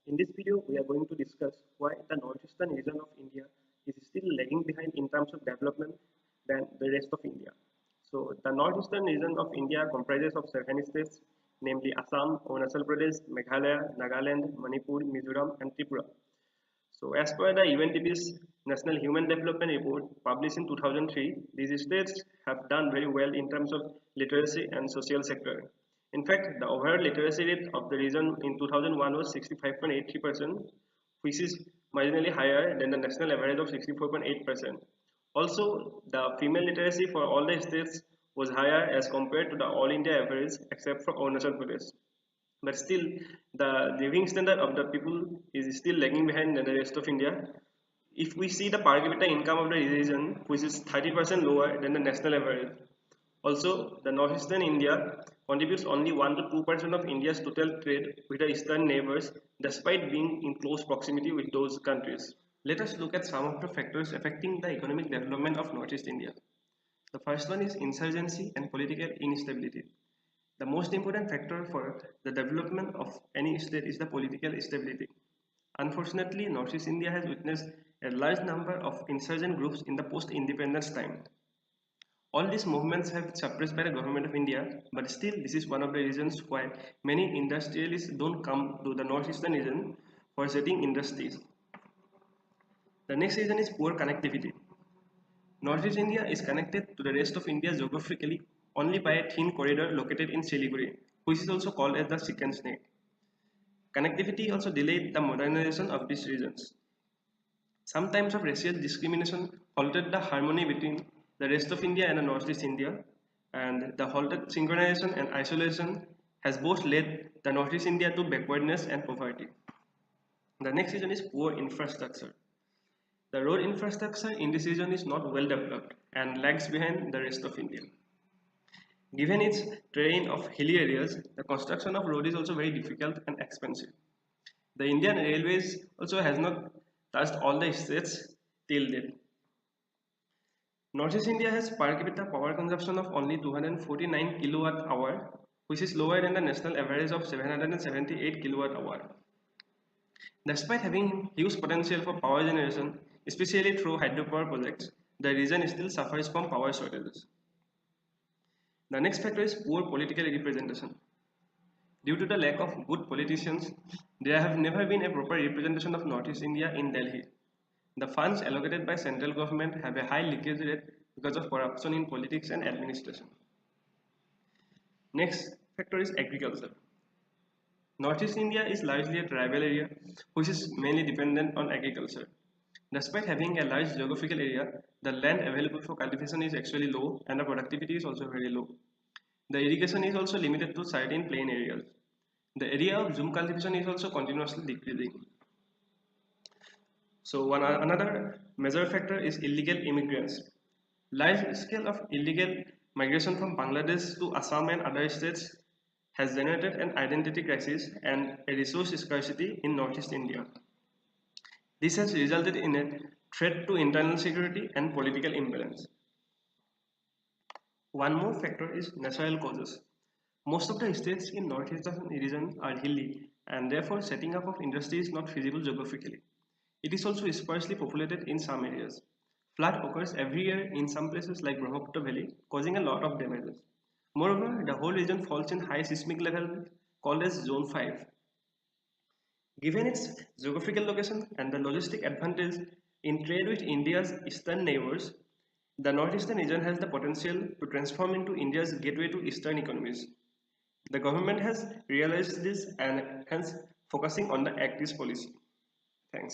In this video, we are going to discuss why the northeastern region of India is still lagging behind in terms of development than the rest of India. So, the northeastern region of India comprises of 7 states, namely Assam, Arunachal Pradesh, Meghalaya, Nagaland, Manipur, Mizoram, and Tripura. So, as per the UNDP's National Human Development Report published in 2003, these states have done very well in terms of literacy and social sector. In fact, the overall literacy rate of the region in 2001 was 65.83%, which is marginally higher than the national average of 64.8%. Also, the female literacy for all the states was higher as compared to the all India average except for Arunachal Pradesh. But still, the living standard of the people is still lagging behind than the rest of India. If we see the per capita income of the region, which is 30% lower than the national average. Also, the northeastern India contributes only 1 to 2% of India's total trade with the eastern neighbors, despite being in close proximity with those countries. Let us look at some of the factors affecting the economic development of Northeast India. The first one is insurgency and political instability. The most important factor for the development of any state is the political stability. Unfortunately, Northeast India has witnessed a large number of insurgent groups in the post-independence time. All these movements have been suppressed by the government of India, but still this is one of the reasons why many industrialists don't come to the northeastern region for setting industries. The next reason is poor connectivity. Northeast India is connected to the rest of India geographically only by a thin corridor located in Siliguri, which is also called as the chicken snake. Connectivity also delayed the modernization of these regions. Some types of racial discrimination halted the harmony between the rest of India and the Northeast India, and the halted synchronization and isolation has both led the Northeast India to backwardness and poverty. The next reason is poor infrastructure. The road infrastructure in this region is not well developed and lags behind the rest of India. Given its terrain of hilly areas, the construction of road is also very difficult and expensive. The Indian Railways also has not touched all the states till date. Northeast India has per capita power consumption of only 249 kilowatt hour, which is lower than the national average of 778 kilowatt hour. Despite having huge potential for power generation, especially through hydropower projects, the region still suffers from power shortages. The next factor is poor political representation. Due to the lack of good politicians, there have never been a proper representation of Northeast India in Delhi. The funds allocated by central government have a high leakage rate because of corruption in politics and administration. Next factor is agriculture. Northeast India is largely a tribal area which is mainly dependent on agriculture. Despite having a large geographical area, the land available for cultivation is actually low and the productivity is also very low. The irrigation is also limited to certain plain areas. The area of zoom cultivation is also continuously decreasing. So another major factor is illegal immigrants. Large scale of illegal migration from Bangladesh to Assam and other states has generated an identity crisis and a resource scarcity in Northeast India. This has resulted in a threat to internal security and political imbalance. One more factor is natural causes. Most of the states in northeastern region are hilly and therefore setting up of industry is not feasible geographically. It is also sparsely populated in some areas. Flood occurs every year in some places like Brahmaputra Valley, causing a lot of damages. Moreover, the whole region falls in high seismic level called as Zone 5. Given its geographical location and the logistic advantage in trade with India's eastern neighbors, the northeastern region has the potential to transform into India's gateway to eastern economies. The government has realized this and hence focusing on the Act East policy. Thanks.